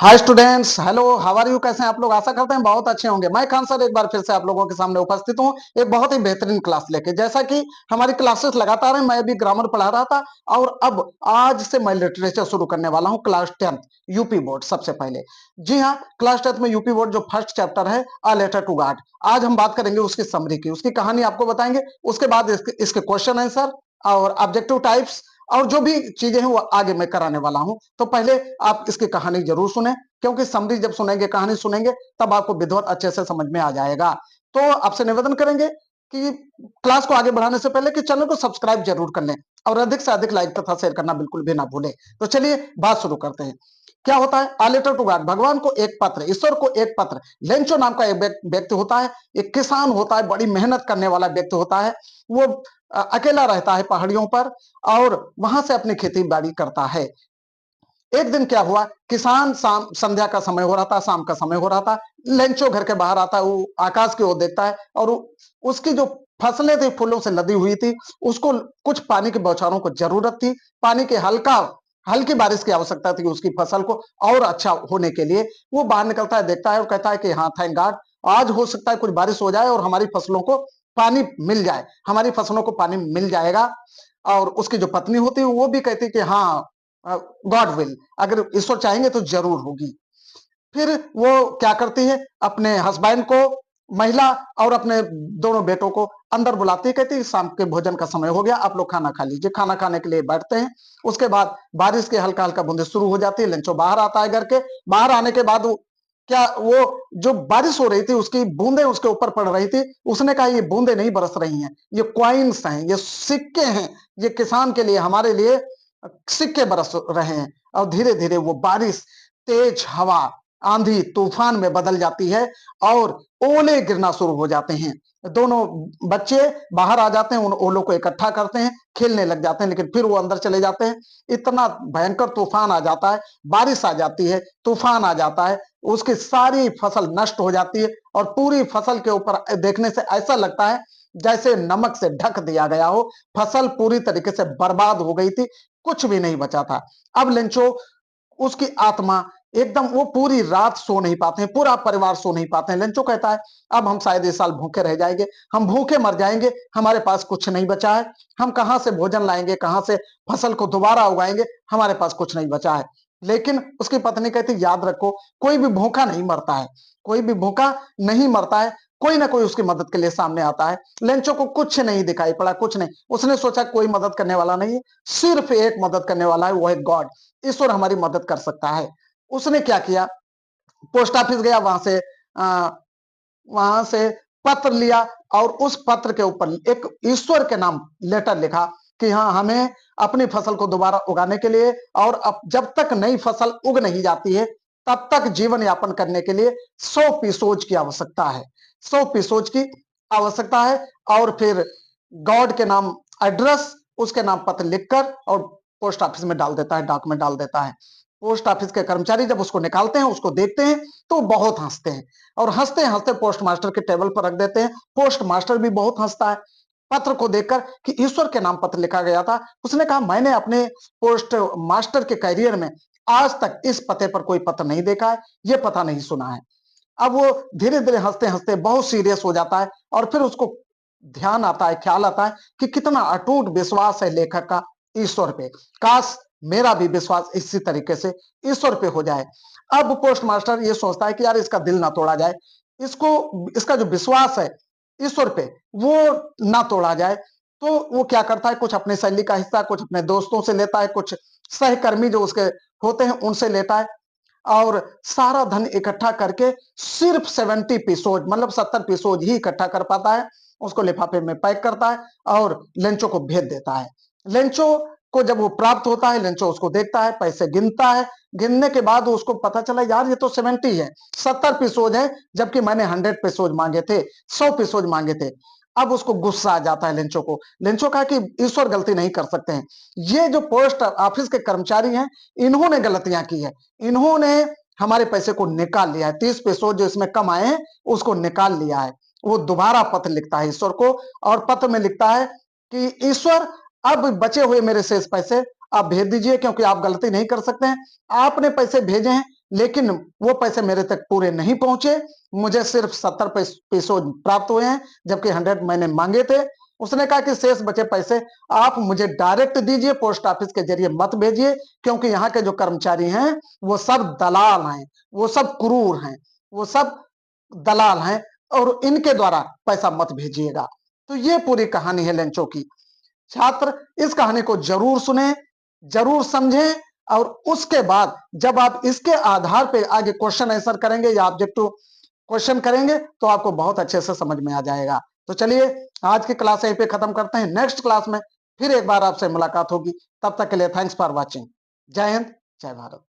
Hi students, hello, how are you? कैसे हैं आप लोग? आशा करते हैं बहुत अच्छे होंगे। मैं खान सर एक बार फिर से आप लोगों के सामने उपस्थित हूं एक बहुत ही बेहतरीन क्लास लेके। जैसा कि हमारी क्लासेस लगातार हैं, मैं भी ग्रामर पढ़ा रहा था और अब आज से मैं लिटरेचर शुरू करने वाला हूं। क्लास 10th यूपी बोर्ड सबसे पहले। जी हाँ, क्लास 10th में यूपी बोर्ड जो फर्स्ट चैप्टर है अ लेटर टू गॉड, आज हम बात करेंगे उसकी समरी की, उसकी कहानी आपको बताएंगे। उसके बाद इसके क्वेश्चन आंसर और ऑब्जेक्टिव टाइप्स और जो भी चीजें हैं वो आगे मैं कराने वाला हूं। तो पहले आप इसकी कहानी जरूर सुने, क्योंकि समरी जब सुनेंगे, कहानी सुनेंगे, तब आपको विधिवत अच्छे से समझ में आ जाएगा। तो आपसे निवेदन करेंगे कि क्लास को आगे बढ़ाने से पहले कि चैनल को सब्सक्राइब जरूर कर लें और अधिक से अधिक लाइक तथा शेयर करना बिल्कुल भी ना भूलें। तो चलिए बात शुरू करते हैं। क्या होता है? आ लेटर टू गॉड, भगवान को एक पत्र, ईश्वर को एक पत्र। लेंचो नाम का एक व्यक्ति होता है, एक किसान होता है, बड़ी मेहनत करने वाला व्यक्ति होता है। वो अकेला रहता है पहाड़ियों पर और वहां से अपनी खेती बाड़ी करता है। एक दिन क्या हुआ, किसान शाम संध्या का समय हो रहा था, शाम का समय हो रहा था। लेंचो घर के बाहर आता है, वो आकाश की ओर देखता है और उसकी जो फसलें थी फूलों से लदी हुई थी, उसको कुछ पानी के बौछारों को जरूरत थी। पानी के हल्की बारिश की आवश्यकता थी उसकी फसल को और अच्छा होने के लिए। वो बाहर निकलता है, देखता है और कहता है कि हाँ, थैंक गॉड, आज हो सकता है कुछ बारिश हो जाए और हमारी फसलों को पानी मिल जाए, हमारी फसलों को पानी मिल जाएगा। और उसकी जो पत्नी होती है वो भी कहती है कि हाँ, गॉड विल, अगर ईश्वर चाहेंगे तो जरूर होगी। फिर वो क्या करती है, अपने हस्बैंड को, महिला और अपने दोनों बेटों को अंदर बुलाती है, कहती है शाम के भोजन का समय हो गया, आप लोग खाना खा लीजिए। खाना खाने के लिए बैठते हैं। उसके बाद बारिश के हल्का हल्का बूंदे शुरू हो जाती है। लंचो बाहर आता है घर के। बाहर आने के बाद वो जो बारिश हो रही थी उसकी बूंदे उसके ऊपर पड़ रही थी। उसने कहा ये बूंदे नहीं बरस रही हैं, ये क्वाइंस हैं, ये सिक्के हैं, ये किसान के लिए, हमारे लिए सिक्के बरस रहे हैं। और धीरे धीरे वो बारिश तेज हवा, आंधी तूफान में बदल जाती है और ओले गिरना शुरू हो जाते हैं। दोनों बच्चे बाहर आ जाते हैं, उन ओलों को इकट्ठा करते हैं, खेलने लग जाते हैं, लेकिन फिर वो अंदर चले जाते हैं। इतना भयंकर तूफान आ जाता है, बारिश आ जाती है, तूफान आ जाता है, उसकी सारी फसल नष्ट हो जाती है और पूरी फसल के ऊपर देखने से ऐसा लगता है जैसे नमक से ढक दिया गया हो। फसल पूरी तरीके से बर्बाद हो गई थी, कुछ भी नहीं बचा था। अब लेंचो, उसकी आत्मा एकदम, वो पूरी रात सो नहीं पाते हैं, पूरा परिवार सो नहीं पाते हैं। लेंचो कहता है अब हम शायद इस साल भूखे रह जाएंगे, हम भूखे मर जाएंगे, हमारे पास कुछ नहीं बचा है, हम कहां से भोजन लाएंगे, कहां से फसल को दोबारा उगाएंगे, हमारे पास कुछ नहीं बचा है। लेकिन उसकी पत्नी कहती याद रखो, कोई भी भूखा नहीं मरता है, कोई भी भूखा नहीं मरता है, कोई ना कोई उसकी मदद के लिए सामने आता है। लेंचो को कुछ नहीं दिखाई पड़ा, कुछ नहीं। उसने सोचा कोई मदद करने वाला नहीं है, सिर्फ एक मदद करने वाला है, वो है गॉड, ईश्वर हमारी मदद कर सकता है। उसने क्या किया, पोस्ट ऑफिस गया, वहां से पत्र लिया और उस पत्र के ऊपर एक ईश्वर के नाम लेटर लिखा कि हाँ, हमें अपनी फसल को दोबारा उगाने के लिए और अब जब तक नई फसल उग नहीं जाती है तब तक जीवन यापन करने के लिए 100 पीसोज की आवश्यकता है, 100 पीसोज की आवश्यकता है। और फिर गॉड के नाम एड्रेस, उसके नाम पत्र लिखकर और पोस्ट ऑफिस में डाल देता है, डाक में डाल देता है। पोस्ट ऑफिस के कर्मचारी जब उसको निकालते हैं, उसको देखते हैं तो बहुत हंसते हैं और हंसते हंसते पोस्ट मास्टर के टेबल पर रख देते हैं। पोस्ट मास्टर भी बहुत हंसता है पत्र को देखकर कि ईश्वर के नाम पत्र लिखा गया था। उसने कहा मैंने अपने पोस्ट मास्टर के करियर में आज तक इस पते पर कोई पत्र नहीं देखा है, ये पता नहीं सुना है। अब वो धीरे धीरे हंसते हंसते बहुत सीरियस हो जाता है और फिर उसको ध्यान आता है, ख्याल आता है कि कितना अटूट विश्वास है लेखक का ईश्वर पे। काश मेरा भी विश्वास इसी तरीके से ईश्वर पे हो जाए। अब पोस्ट मास्टर ये सोचता है कि यार इसका दिल ना तोड़ा जाए, इसको, इसका जो विश्वास है ईश्वर पे वो ना तोड़ा जाए। तो वो क्या करता है, कुछ अपने शैली का हिस्सा कुछ अपने दोस्तों से लेता है, कुछ सहकर्मी जो उसके होते हैं उनसे लेता है और सारा धन इकट्ठा करके सिर्फ 70 पीसोज, मतलब 70 पीसोज ही इकट्ठा कर पाता है। उसको लिफाफे में पैक करता है और लेंचो को भेज देता है। लेंचो को जब वो प्राप्त होता है, लेंचो उसको देखता है, पैसे गिनता है। गिनने के बाद उसको पता चला यार ये तो 70 है, 70 पीसोज है, जबकि मैंने 100 पीसोज मांगे थे, 100 पीसोज मांगे थे। अब उसको गुस्सा आ जाता है लेंचो को। लेंचो कहा कि ईश्वर गलती नहीं कर सकते हैं, ये जो पोस्ट ऑफिस के कर्मचारी हैं इन्होंने गलतियां की है, इन्होंने हमारे पैसे को निकाल लिया है, 30 पैसों जो इसमें कम आए हैं उसको निकाल लिया है। वो दोबारा पत्र लिखता है ईश्वर को और पत्र में लिखता है कि ईश्वर, अब बचे हुए मेरे शेष पैसे आप भेज दीजिए, क्योंकि आप गलती नहीं कर सकते हैं, आपने पैसे भेजे हैं, लेकिन वो पैसे मेरे तक पूरे नहीं पहुंचे, मुझे सिर्फ 70 पैसों प्राप्त हुए हैं, जबकि 100 मैंने मांगे थे। उसने कहा कि शेष बचे पैसे आप मुझे डायरेक्ट दीजिए, पोस्ट ऑफिस के जरिए मत भेजिए, क्योंकि यहाँ के जो कर्मचारी हैं वो सब दलाल हैं, वो सब क्रूर हैं, वो सब दलाल हैं, और इनके द्वारा पैसा मत भेजिएगा। तो ये पूरी कहानी है लेंचो की। छात्र इस कहानी को जरूर सुने, जरूर समझें, और उसके बाद जब आप इसके आधार पे आगे क्वेश्चन आंसर करेंगे या ऑब्जेक्टिव क्वेश्चन करेंगे तो आपको बहुत अच्छे से समझ में आ जाएगा। तो चलिए आज की क्लास यहीं पे खत्म करते हैं, नेक्स्ट क्लास में फिर एक बार आपसे मुलाकात होगी। तब तक के लिए थैंक्स फॉर वॉचिंग। जय हिंद, जय भारत।